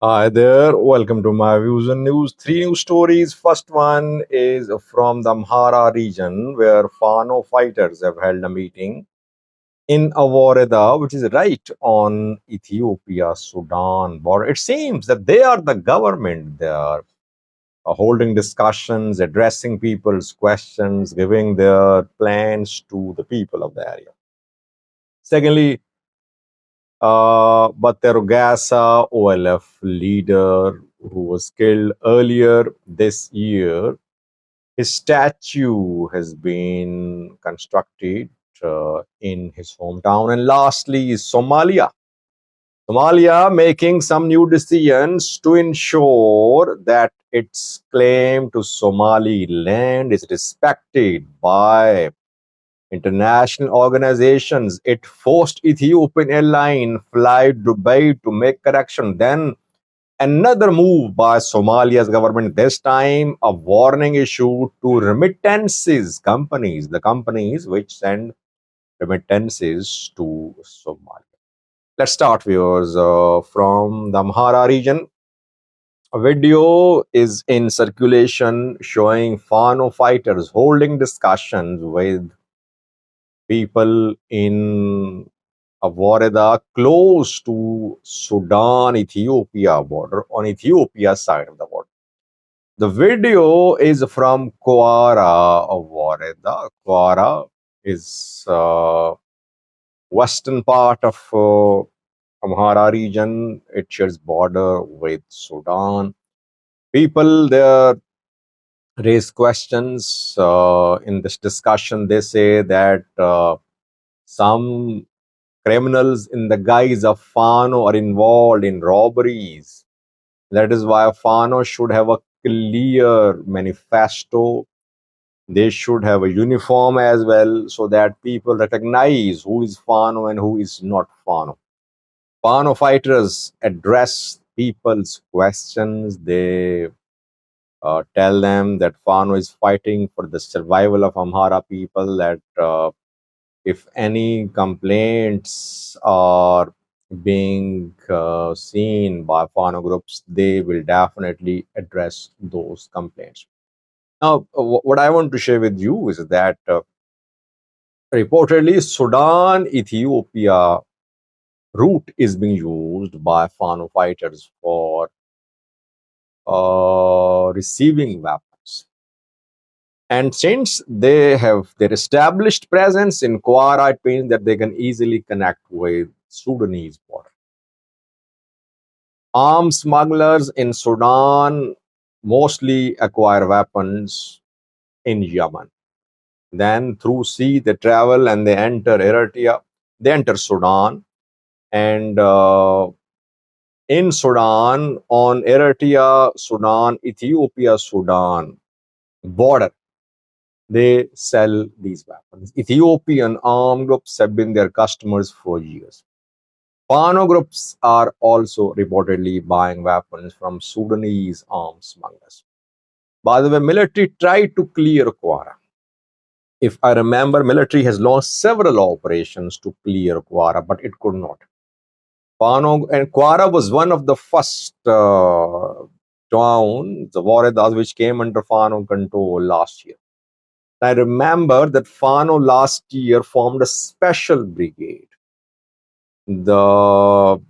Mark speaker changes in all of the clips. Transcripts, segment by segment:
Speaker 1: Hi there, welcome to my views and news. Three news stories. First one is from the Amhara region where Fano fighters have held a meeting in Avoreda, which is right on Ethiopia Sudan border. It seems that they are the government. They are holding discussions, addressing people's questions, giving their plans to the people of the area. Secondly, Battee Urgesa OLF leader who was killed earlier this year, his statue has been constructed in his hometown. And lastly, is Somalia. Somalia making some new decisions to ensure that its claim to Somaliland is respected by international organizations. It forced Ethiopian airline fly Dubai to make correction. Then another move by Somalia's government, this time a warning issued to remittances companies, the companies which send remittances to Somalia. Let's start, viewers, from the Amhara region. A video is in circulation showing Fano fighters holding discussions with people in Avoreda close to Sudan Ethiopia border on Ethiopia side of the border. The video is from Kwara Avoreda. Kwara is western part of Amhara region. It shares border with Sudan. People there raise questions in this discussion. They say that some criminals in the guise of Fano are involved in robberies. That is why Fano should have a clear manifesto. They should have a uniform as well so that people recognize who is Fano and who is not Fano. Fano fighters address people's questions. They tell them that Fano is fighting for the survival of Amhara people, that if any complaints are being seen by Fano groups, they will definitely address those complaints. Now, what I want to share with you is that reportedly Sudan Ethiopia route is being used by Fano fighters for receiving weapons. And since they have their established presence in Kwara, it means that they can easily connect with Sudanese border. Arms smugglers in Sudan mostly acquire weapons in Yemen. Then through sea they travel and they enter Eritrea. They enter Sudan, and in Sudan, on Eritrea, Sudan, Ethiopia, Sudan border, they sell these weapons. Ethiopian armed groups have been their customers for years. Fano groups are also reportedly buying weapons from Sudanese arms smugglers. By the way, military tried to clear Kwara. If I remember, military has launched several operations to clear Kwara, but it could not. Fano and Kwara was one of the first towns, the Waredas, which came under Fano control last year. I remember that Fano last year formed a special brigade. The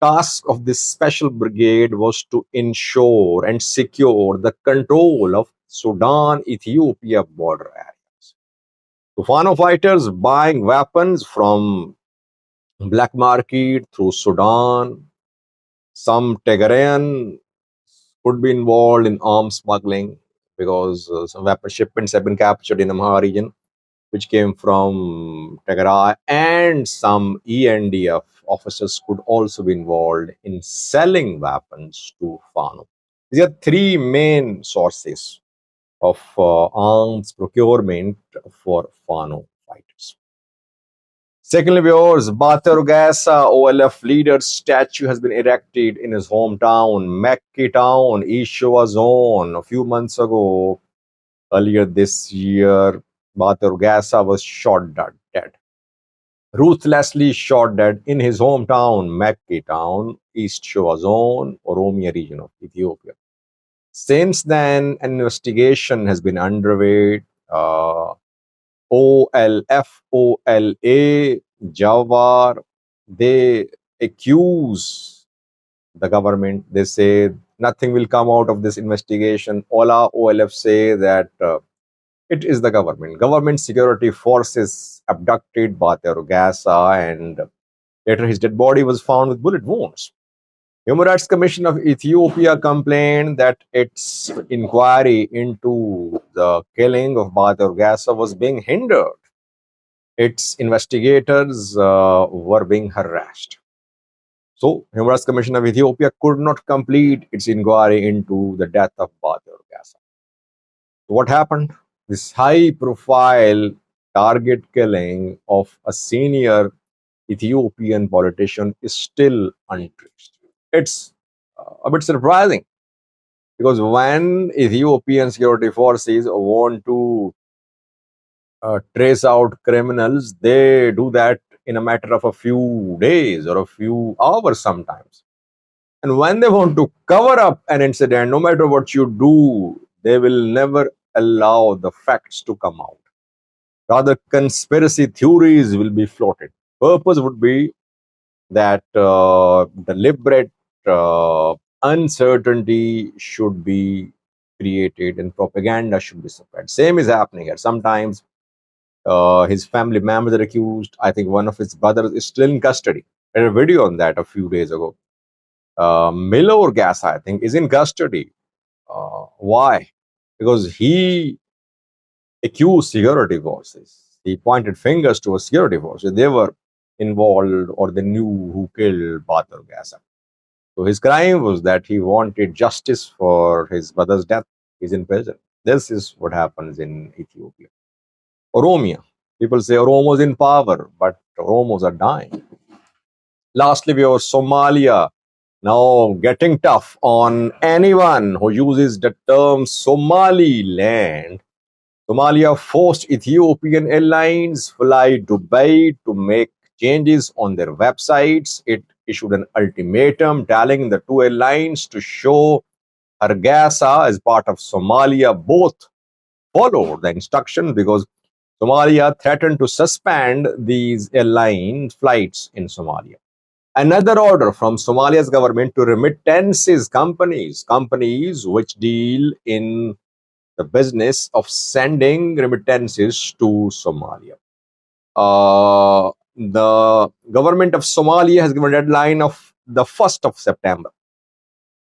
Speaker 1: task of this special brigade was to ensure and secure the control of Sudan Ethiopia border areas. So Fano fighters buying weapons from black market through Sudan. Some Tigrayan could be involved in arms smuggling because some weapon shipments have been captured in Amhara region, which came from Tigray, and some ENDF officers could also be involved in selling weapons to Fano. These are three main sources of arms procurement for Fano fighters. Secondly, viewers, Battee Urgesa OLF leader's statue has been erected in his hometown, Mekki town, Ishowa zone. A few months ago, earlier this year, Battee Urgesa was shot dead. ruthlessly shot dead in his hometown, Mekki town, East Shoa Zone, Oromia region of Ethiopia. Since then, an investigation has been underway. OLF, OLA, Jawar, they accuse the government. They say nothing will come out of this investigation. OLA, OLF say that it is the government. Government security forces abducted Battee Urgesa, and later his dead body was found with bullet wounds. Human Rights Commission of Ethiopia complained that its inquiry into the killing of Battee Urgesa was being hindered. Its investigators were being harassed. So, Human Rights Commission of Ethiopia could not complete its inquiry into the death of Battee Urgesa. What happened? This high-profile target killing of a senior Ethiopian politician is still untraced. It's a bit surprising because when Ethiopian security forces want to trace out criminals, they do that in a matter of a few days or a few hours sometimes. And when they want to cover up an incident, no matter what you do, they will never allow the facts to come out. Rather, conspiracy theories will be floated. Purpose would be that deliberate uncertainty should be created and propaganda should be spread. Same is happening here. Sometimes his family members are accused. I think one of his brothers is still in custody. I had a video on that a few days ago. Milo Gas, I think, is in custody. Why? Because he accused security forces. He pointed fingers to a security forces. They were involved or they knew who killed Battee Urgesa. So his crime was that he wanted justice for his brother's death. He's in prison. This is what happens in Ethiopia. Oromia. People say Oromo's in power, but Oromos are dying. Lastly, we have Somalia. Now getting tough on anyone who uses the term Somaliland. Somalia forced Ethiopian Airlines fly Dubai to make changes on their websites. It issued an ultimatum telling the two airlines to show Hargeisa as part of Somalia. Both followed the instructions because Somalia threatened to suspend these airline flights in Somalia. Another order from Somalia's government to remittances companies which deal in the business of sending remittances to Somalia. The government of Somalia has given a deadline of the 1st of September.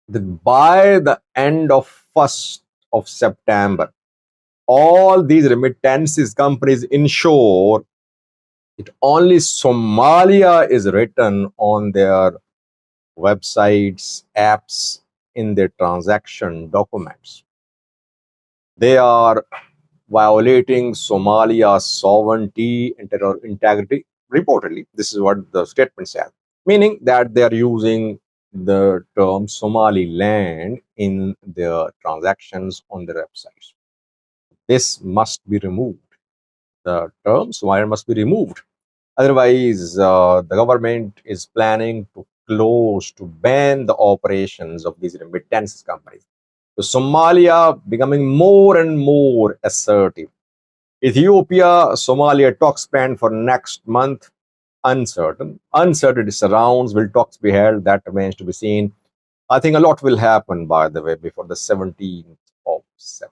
Speaker 1: That by the end of 1st of September, all these remittances companies ensure that only Somalia is written on their websites, apps, in their transaction documents. They are violating Somalia's sovereignty and integrity. Reportedly, this is what the statement says, meaning that they are using the term Somaliland in their transactions on their websites. This must be removed. The term Somalia must be removed. Otherwise, the government is planning to ban the operations of these remittance companies. So Somalia becoming more and more assertive. Ethiopia, Somalia talks planned for next month, uncertain. Uncertainty surrounds, will talks be held? That remains to be seen. I think a lot will happen, by the way, before the 17th of September.